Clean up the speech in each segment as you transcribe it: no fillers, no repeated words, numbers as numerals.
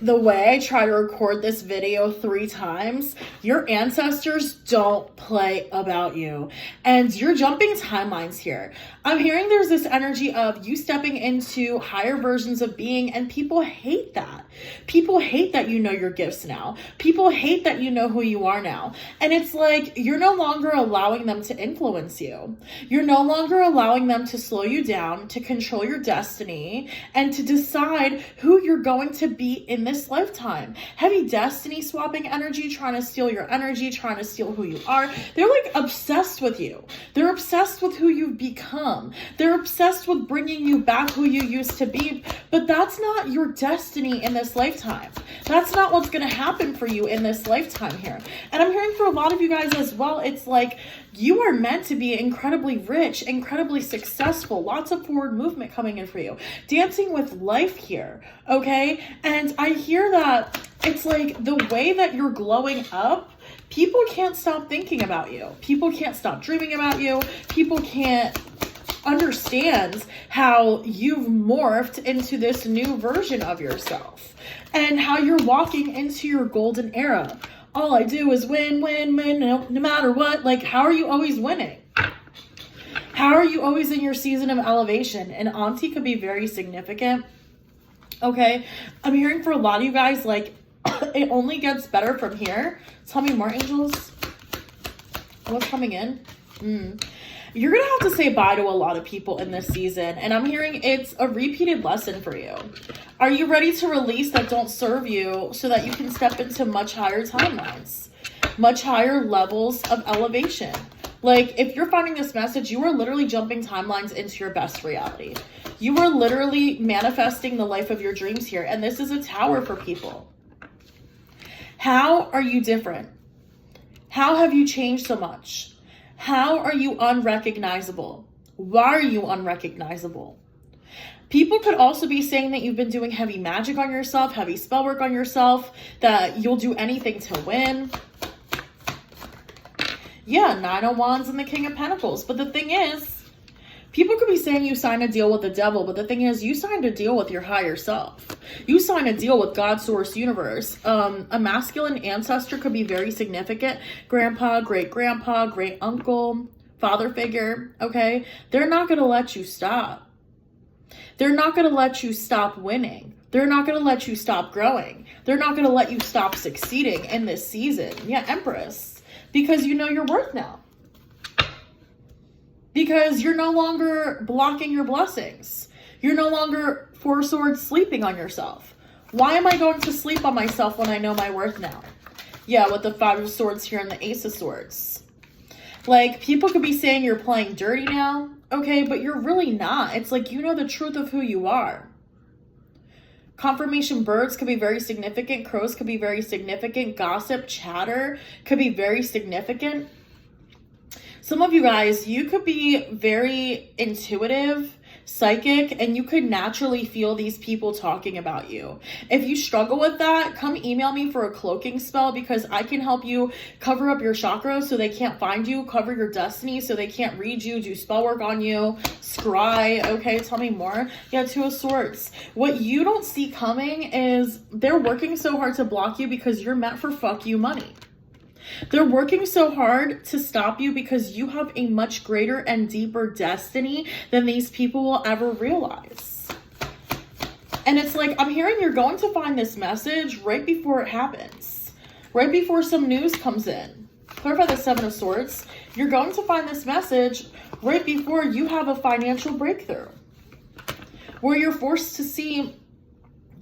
the way I try to record this video 3 times, your ancestors don't play about you. And you're jumping timelines here. I'm hearing there's this energy of you stepping into higher versions of being, and people hate that. People hate that you know your gifts now. People hate that you know who you are now. And it's like, you're no longer allowing them to influence you. You're no longer allowing them to slow you down, to control your destiny, and to decide who you're going to be in this lifetime. Heavy destiny swapping energy, trying to steal your energy, trying to steal who you are. They're like obsessed with you. They're obsessed with who you've become. They're obsessed with bringing you back who you used to be. But that's not your destiny in this lifetime. That's not what's going to happen for you in this lifetime here. And I'm hearing for a lot of you guys as well, it's like you are meant to be incredibly rich, incredibly successful, lots of forward movement coming in for you. Dancing with life here, okay? And I hear that it's like the way that you're glowing up, people can't stop thinking about you. People can't stop dreaming about you. People can't understand how you've morphed into this new version of yourself and how you're walking into your golden era. All I do is win, win, win, no matter what. Like, how are you always winning? How are you always in your season of elevation? And Auntie could be very significant. Okay, I'm hearing for a lot of you guys, like, it only gets better from here. Tell me more, angels. What's coming in? You're going to have to say bye to a lot of people in this season. And I'm hearing it's a repeated lesson for you. Are you ready to release that don't serve you so that you can step into much higher timelines, much higher levels of elevation? Like, if you're finding this message, you are literally jumping timelines into your best reality. You are literally manifesting the life of your dreams here. And this is a tower for people. How are you different? How have you changed so much? How are you unrecognizable? Why are you unrecognizable? People could also be saying that you've been doing heavy magic on yourself, heavy spell work on yourself, that you'll do anything to win. Yeah, 9 of Wands and the King of Pentacles. But the thing is, people could be saying you signed a deal with the devil, but the thing is, you signed a deal with your higher self. You signed a deal with God, Source, Universe. A masculine ancestor could be very significant. Grandpa, great-grandpa, great-uncle, father figure, okay? They're not going to let you stop. They're not going to let you stop winning. They're not going to let you stop growing. They're not going to let you stop succeeding in this season. Yeah, Empress. Because you know your worth now. Because you're no longer blocking your blessings. You're no longer 4 swords sleeping on yourself. Why am I going to sleep on myself when I know my worth now? Yeah, with the 5 of Swords here and the Ace of Swords. Like, people could be saying you're playing dirty now, okay, but you're really not. It's like you know the truth of who you are. Confirmation birds could be very significant. Crows could be very significant. Gossip, chatter could be very significant. Some of you guys, you could be very intuitive, psychic, and you could naturally feel these people talking about you. If you struggle with that, come email me for a cloaking spell because I can help you cover up your chakras so they can't find you, cover your destiny so they can't read you, do spell work on you, scry, okay, tell me more. Yeah, 2 of Swords. What you don't see coming is they're working so hard to block you because you're meant for fuck you money. They're working so hard to stop you because you have a much greater and deeper destiny than these people will ever realize. And it's like, I'm hearing you're going to find this message right before it happens. Right before some news comes in. Clarify the 7 of Swords. You're going to find this message right before you have a financial breakthrough. Where you're forced to see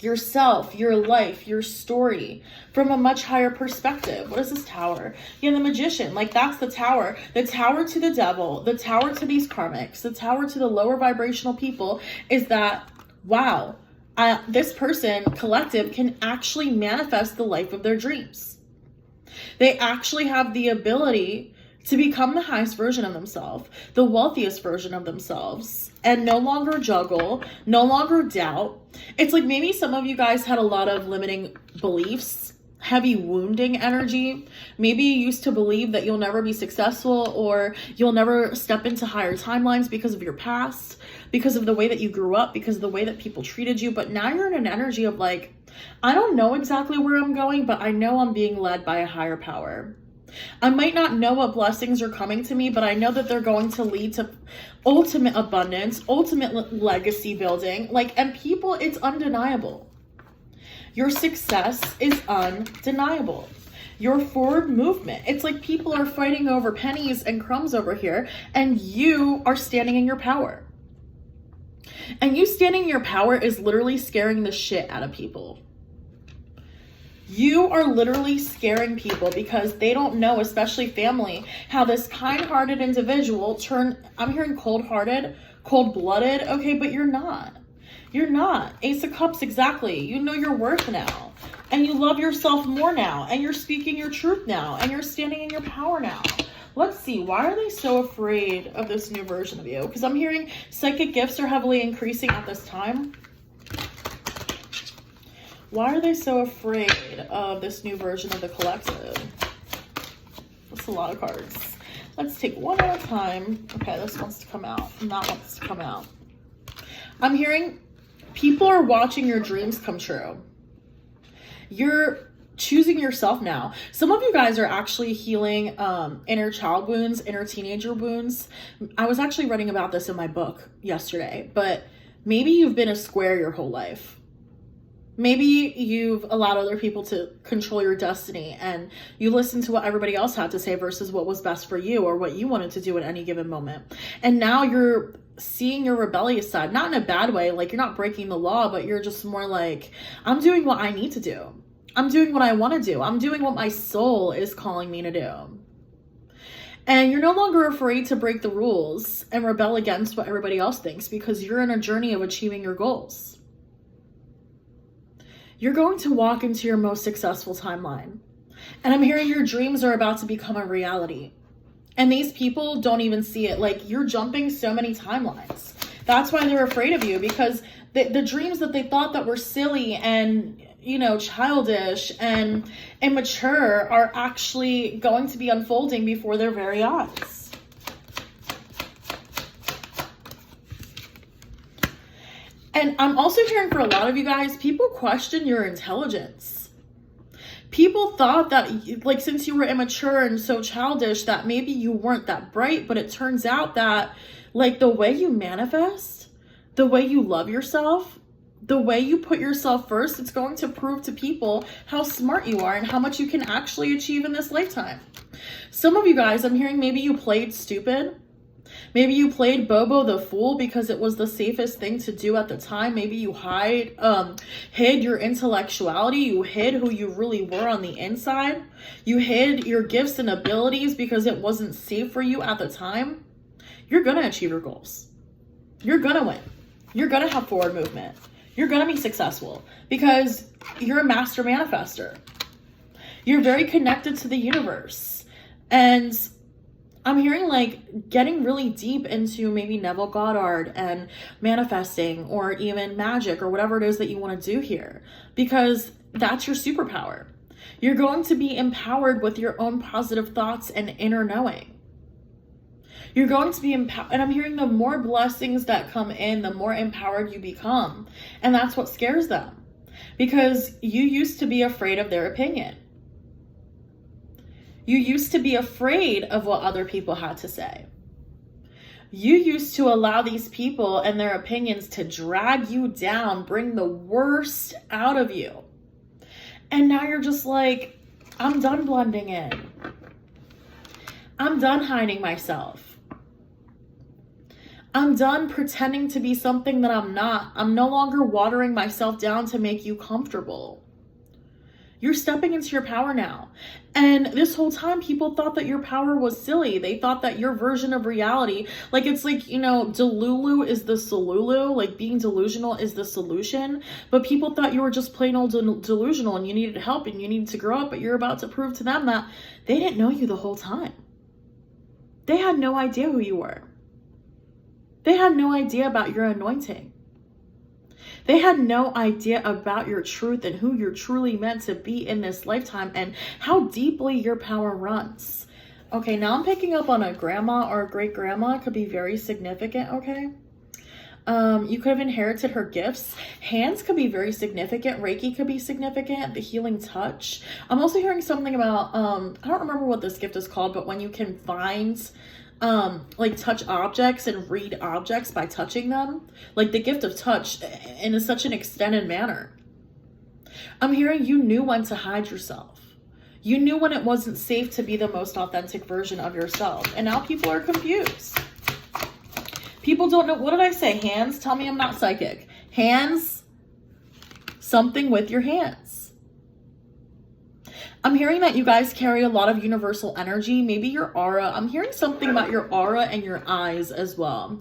yourself, your life, your story from a much higher perspective. What is this Tower? Yeah, the Magician. Like, that's the Tower. The Tower to the devil, the Tower to these karmics, the Tower to the lower vibrational people is that, wow, this person, collective, can actually manifest the life of their dreams. They actually have the ability to become the highest version of themselves, the wealthiest version of themselves, and no longer juggle, no longer doubt. It's like maybe some of you guys had a lot of limiting beliefs, heavy wounding energy. Maybe you used to believe that you'll never be successful or you'll never step into higher timelines because of your past, because of the way that you grew up, because of the way that people treated you. But now you're in an energy of like, I don't know exactly where I'm going, but I know I'm being led by a higher power. I might not know what blessings are coming to me, but I know that they're going to lead to ultimate abundance, ultimate legacy building. And people, it's undeniable. Your success is undeniable. Your forward movement, it's like people are fighting over pennies and crumbs over here, and you are standing in your power. And you standing in your power is literally scaring the shit out of people. You are literally scaring people because they don't know, especially family, how this kind-hearted individual I'm hearing cold-hearted, cold-blooded, okay, but you're not. You're not. Ace of Cups, exactly. You know your worth now. And you love yourself more now. And you're speaking your truth now. And you're standing in your power now. Let's see. Why are they so afraid of this new version of you? Because I'm hearing psychic gifts are heavily increasing at this time. Why are they so afraid of this new version of the collective? That's a lot of cards. Let's take one at a time. Okay, this wants to come out. And that wants to come out. I'm hearing people are watching your dreams come true. You're choosing yourself now. Some of you guys are actually healing inner child wounds, inner teenager wounds. I was actually writing about this in my book yesterday, but maybe you've been a square your whole life. Maybe you've allowed other people to control your destiny and you listened to what everybody else had to say versus what was best for you or what you wanted to do at any given moment. And now you're seeing your rebellious side, not in a bad way, like you're not breaking the law, but you're just more like, I'm doing what I need to do. I'm doing what I want to do. I'm doing what my soul is calling me to do. And you're no longer afraid to break the rules and rebel against what everybody else thinks because you're in a journey of achieving your goals. You're going to walk into your most successful timeline. And I'm hearing your dreams are about to become a reality. And these people don't even see it. Like, you're jumping so many timelines. That's why they're afraid of you, because the dreams that they thought that were silly and, childish and immature are actually going to be unfolding before their very eyes. And I'm also hearing for a lot of you guys, people question your intelligence. People thought that, since you were immature and so childish, that maybe you weren't that bright, but it turns out that, the way you manifest, the way you love yourself, the way you put yourself first, it's going to prove to people how smart you are and how much you can actually achieve in this lifetime. Some of you guys, I'm hearing maybe you played stupid. Maybe you played Bobo the Fool because it was the safest thing to do at the time. Maybe you hid your intellectuality. You hid who you really were on the inside. You hid your gifts and abilities because it wasn't safe for you at the time. You're going to achieve your goals. You're going to win. You're going to have forward movement. You're going to be successful because you're a master manifester. You're very connected to the universe. And I'm hearing getting really deep into maybe Neville Goddard and manifesting or even magic or whatever it is that you want to do here, because that's your superpower. You're going to be empowered with your own positive thoughts and inner knowing. You're going to be empowered. And I'm hearing the more blessings that come in, the more empowered you become. And that's what scares them, because you used to be afraid of their opinion. You used to be afraid of what other people had to say. You used to allow these people and their opinions to drag you down, bring the worst out of you. And now you're just like, I'm done blending in. I'm done hiding myself. I'm done pretending to be something that I'm not. I'm no longer watering myself down to make you comfortable. You're stepping into your power now. And this whole time, people thought that your power was silly. They thought that your version of reality, Delulu is the solulu, being delusional is the solution. But people thought you were just plain old delusional and you needed help and you needed to grow up. But you're about to prove to them that they didn't know you the whole time. They had no idea who you were. They had no idea about your anointing. They had no idea about your truth and who you're truly meant to be in this lifetime and how deeply your power runs. Okay, now I'm picking up on a grandma or a great grandma. It could be very significant, okay? You could have inherited her gifts. Hands could be very significant. Reiki could be significant. The healing touch. I'm also hearing something about, I don't remember what this gift is called, but when you can find, like touch objects and read objects by touching them, like the gift of touch in such an extended manner. I'm hearing you knew when to hide yourself. You knew when it wasn't safe to be the most authentic version of yourself. And now people are confused. People don't know. What did I say? Hands? Tell me I'm not psychic. Hands? Something with your hands. I'm hearing that you guys carry a lot of universal energy. Maybe your aura. I'm hearing something about your aura and your eyes as well.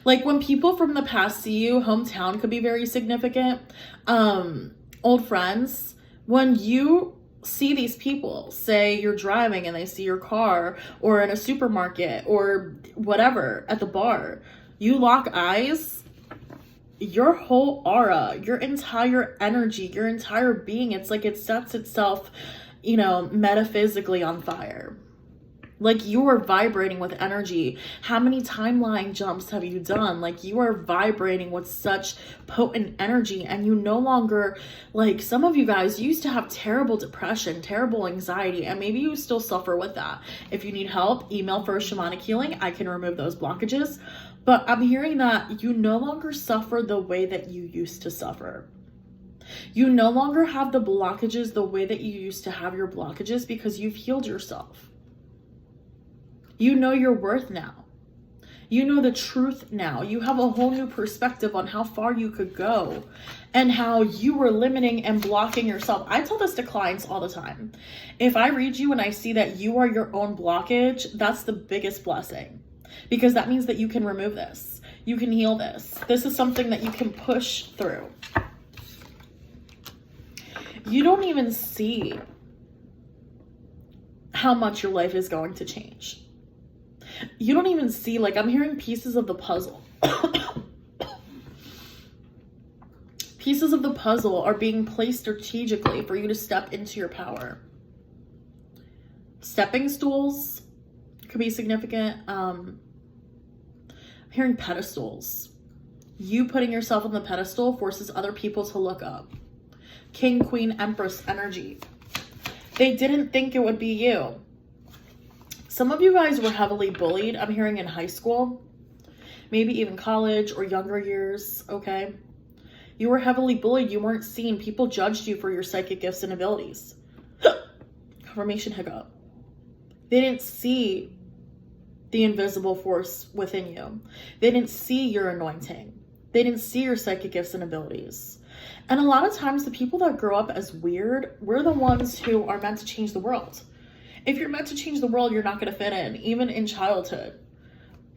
Like when people from the past see you, hometown could be very significant. Old friends. When you see these people, say you're driving and they see your car, or in a supermarket or whatever at the bar, you lock eyes, your whole aura, your entire energy, your entire being, it's like it sets itself, you know, metaphysically on fire. Like you are vibrating with energy. How many timeline jumps have you done? Like you are vibrating with such potent energy, and you no longer, like some of you guys used to have terrible depression, terrible anxiety, and maybe you still suffer with that. If you need help, email for shamanic healing. I can remove those blockages. But I'm hearing that you no longer suffer the way that you used to suffer. You no longer have the blockages the way that you used to have your blockages because you've healed yourself. You know your worth now. You know the truth now. You have a whole new perspective on how far you could go and how you were limiting and blocking yourself. I tell this to clients all the time. If I read you and I see that you are your own blockage, that's the biggest blessing, because that means that you can remove this. You can heal this. This is something that you can push through. You don't even see how much your life is going to change. You don't even see, like I'm hearing pieces of the puzzle. Pieces of the puzzle are being placed strategically for you to step into your power. Stepping stools could be significant. I'm hearing pedestals. You putting yourself on the pedestal forces other people to look up. King, Queen, Empress energy. They didn't think it would be you. Some of you guys were heavily bullied. I'm hearing in high school, maybe even college or younger years, okay? You were heavily bullied. You weren't seen. People judged you for your psychic gifts and abilities. Confirmation hiccup. They didn't see the invisible force within you. They didn't see your anointing. They didn't see your psychic gifts and abilities. And a lot of times the people that grow up as weird, we're the ones who are meant to change the world. If you're meant to change the world, you're not going to fit in, even in childhood.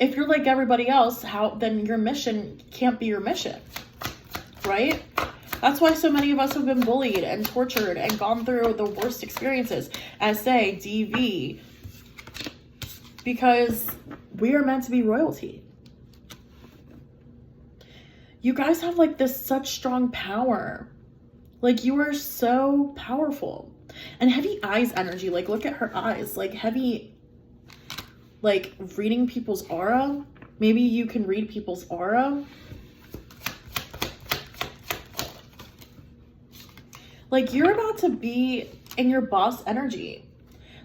If you're like everybody else, then your mission can't be your mission, right? That's why so many of us have been bullied and tortured and gone through the worst experiences, SA, DV, because we are meant to be royalty. You guys have like this such strong power. Like you are so powerful. And heavy eyes energy, like look at her eyes, like heavy, like reading people's aura. Maybe you can read people's aura. Like you're about to be in your boss energy.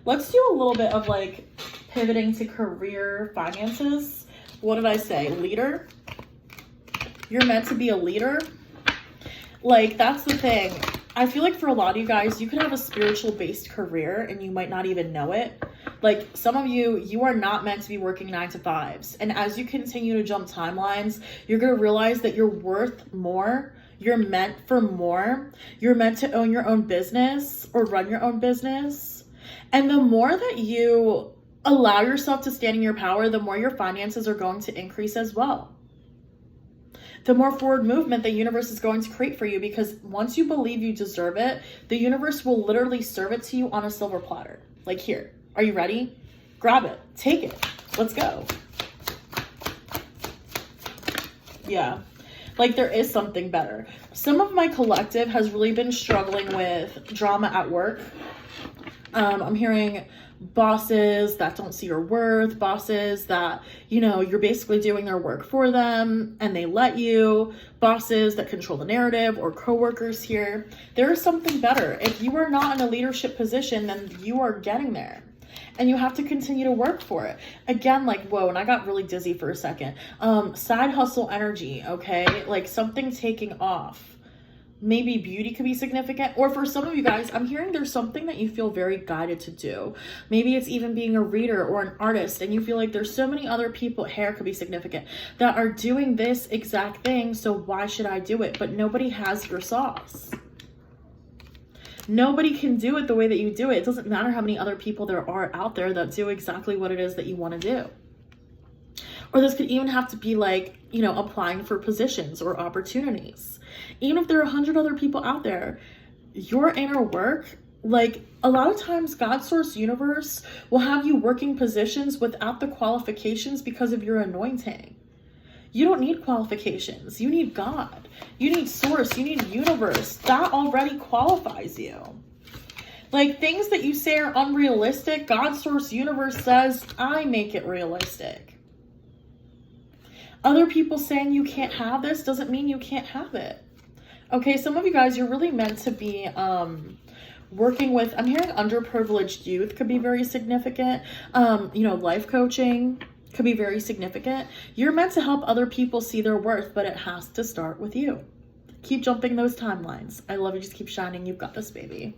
Let's do a little bit of like pivoting to career finances. What did I say? Leader. You're meant to be a leader. Like that's the thing. I feel like for a lot of you guys, you can have a spiritual based career and you might not even know it. Like some of you, you are not meant to be working 9 to 5s. And as you continue to jump timelines, you're going to realize that you're worth more. You're meant for more. You're meant to own your own business or run your own business. And the more that you allow yourself to stand in your power, the more your finances are going to increase as well. The more forward movement the universe is going to create for you, because once you believe you deserve it, the universe will literally serve it to you on a silver platter. Like here, are you ready? Grab it, take it, let's go. Yeah, like there is something better. Some of my collective has really been struggling with drama at work. I'm hearing bosses that don't see your worth, bosses that, you know, you're basically doing their work for them and they let you, bosses that control the narrative, or coworkers here. There is something better. If you are not in a leadership position, then you are getting there. And you have to continue to work for it. Again, like, whoa, and I got really dizzy for a second. Side hustle energy, okay? Like something taking off. Maybe beauty could be significant. Or for some of you guys, I'm hearing there's something that you feel very guided to do. Maybe it's even being a reader or an artist, and you feel like there's so many other people, hair could be significant, that are doing this exact thing, so why should I do it? But nobody has your sauce. Nobody can do it the way that you do it. It doesn't matter how many other people there are out there that do exactly what it is that you want to do. Or this could even have to be like, you know, applying for positions or opportunities. Even if there are 100 other people out there, your inner work, like a lot of times God, source, universe will have you working positions without the qualifications because of your anointing. You don't need qualifications. You need God. You need source. You need universe. That already qualifies you. Like things that you say are unrealistic, God, source, universe says, I make it realistic. Other people saying you can't have this doesn't mean you can't have it. Okay, some of you guys, you're really meant to be working with, I'm hearing underprivileged youth could be very significant. You know, life coaching could be very significant. You're meant to help other people see their worth, but it has to start with you. Keep jumping those timelines. I love you. Just keep shining. You've got this, baby.